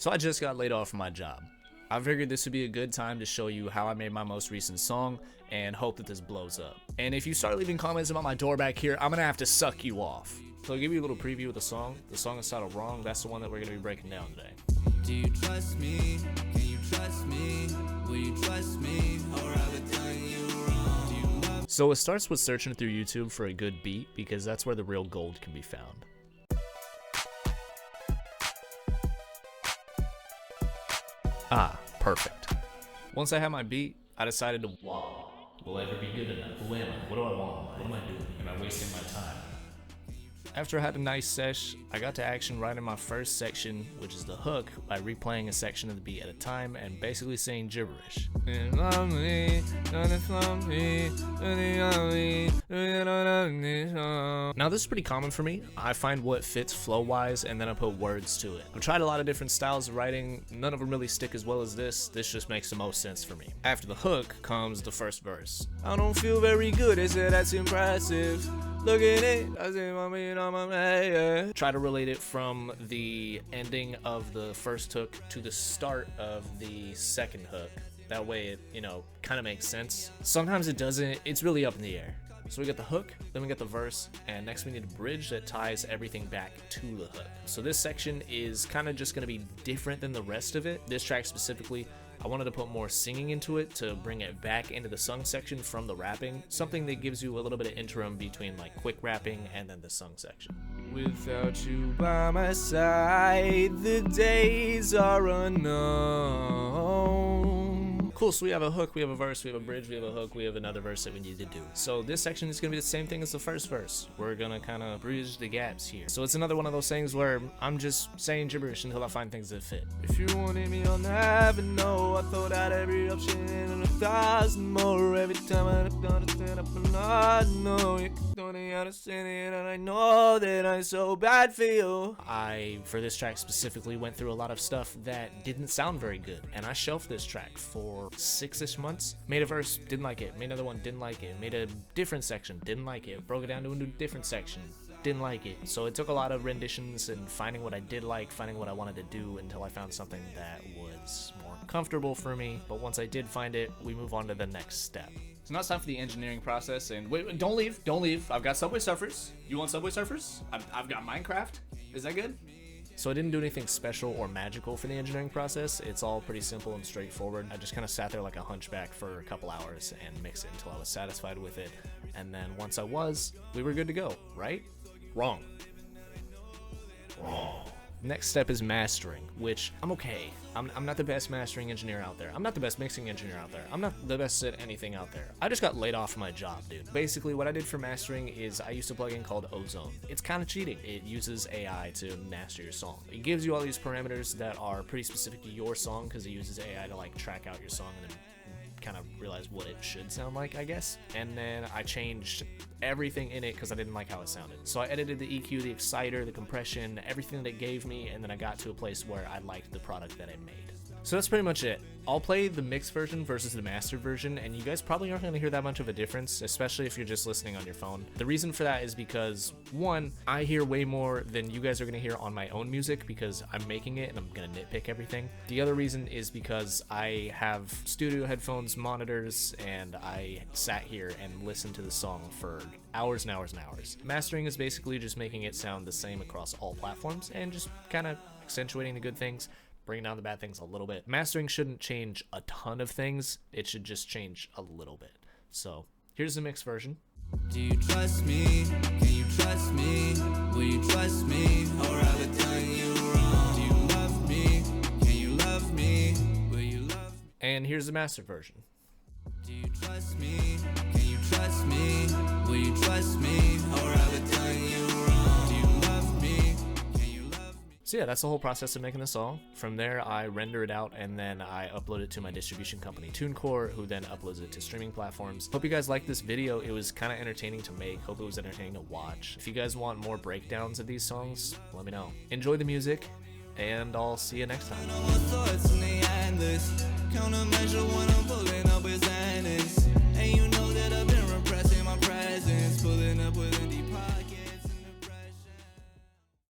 So I just got laid off from my job. I figured this would be a good time to show you how I made my most recent song and hope that this blows up. And if you start leaving comments about my door back here, I'm gonna have to suck you off. So I'll give you a little preview of the song. The song is titled Wrong. That's the one that we're gonna be breaking down today. Do you trust me? Can you trust me? Will you trust me? Or have I done you wrong? Do you love? So it starts with searching through YouTube for a good beat because that's where the real gold can be found. Ah, perfect. Once I had my beat, I decided to wow. Will I ever be good enough? Who am I? What do I want? What am I doing? Am I wasting my time? After I had a nice sesh, I got to action right in my first section, which is the hook, by replaying a section of the beat at a time and basically saying gibberish. Now this is pretty common for me. I find what fits flow-wise and then I put words to it. I've tried a lot of different styles of writing, none of them really stick as well as this. This just makes the most sense for me. After the hook comes the first verse. I don't feel very good, they said that's impressive. Look at it, I say on my head. Try to relate it from the ending of the first hook to the start of the second hook. That way it, kind of makes sense. Sometimes it doesn't, it's really up in the air. So we get the hook, then we get the verse, and next we need a bridge that ties everything back to the hook. So this section is kind of just going to be different than the rest of it. This track specifically, I wanted to put more singing into it to bring it back into the sung section from the rapping, something that gives you a little bit of interim between like quick rapping and then the sung section. Without you by my side, the days are unknown. Cool, so we have a hook, we have a verse, we have a bridge, we have a hook, we have another verse that we need to do. So this section is going to be the same thing as the first verse. We're going to kind of bridge the gaps here. So it's another one of those things where I'm just saying gibberish until I find things that fit. If you wanted me, I'll never know. I thought out every option and 1,000 more. Every time I look down to stand up and I know you don't understand it, and I know that I'm so bad for you. I, for this track specifically, went through a lot of stuff that didn't sound very good, and I shelved this track for 6-ish months. Made a verse, didn't like it. Made another one, didn't like it. Made a different section, didn't like it. Broke it down to a new different section, didn't like it. So it took a lot of renditions and finding what I did like, finding what I wanted to do until I found something that was more comfortable for me. But once I did find it, we move on to the next step. So now it's time for the engineering process. And wait, don't leave. I've got Subway Surfers. You want Subway Surfers? I've got Minecraft. Is that good? So I didn't do anything special or magical for the engineering process. It's all pretty simple and straightforward. I just kind of sat there like a hunchback for a couple hours and mixed it until I was satisfied with it. And then once I was, we were good to go, right? Wrong. Next step is mastering, which I'm okay. I'm not the best mastering engineer out there. I'm not the best mixing engineer out there. I'm not the best at anything out there. I just got laid off from my job, dude. Basically, what I did for mastering is I used a plugin called Ozone. It's kind of cheating. It uses AI to master your song. It gives you all these parameters that are pretty specific to your song because it uses AI to like track out your song and then kind of realize what it should sound like, I guess. And then I changed everything in it because I didn't like how it sounded. So I edited the EQ, the exciter, the compression, everything that it gave me, and then I got to a place where I liked the product that it made. So that's pretty much it. I'll play the mixed version versus the mastered version, and you guys probably aren't going to hear that much of a difference, especially if you're just listening on your phone. The reason for that is because, one, I hear way more than you guys are going to hear on my own music because I'm making it and I'm going to nitpick everything. The other reason is because I have studio headphones, monitors, and I sat here and listened to the song for hours and hours and hours. Mastering is basically just making it sound the same across all platforms and just kind of accentuating the good things, bringing down the bad things a little bit. Mastering shouldn't change a ton of things. It should just change a little bit. So here's the mixed version. Do you trust me? Can you trust me? Will you trust me? Or have I done you wrong? Do you love me? Can you love me? Will you love me? And here's the mastered version. Do you trust me? Can you trust me? Will you trust me? Or have I done you wrong? Do you love me? Can you love me? So yeah, that's the whole process of making the song. From there, I render it out and then I upload it to my distribution company, TuneCore, who then uploads it to streaming platforms. Hope you guys liked this video. It was kind of entertaining to make. Hope it was entertaining to watch. If you guys want more breakdowns of these songs, let me know. Enjoy the music, and I'll see you next time. Countermeasure when I'm pulling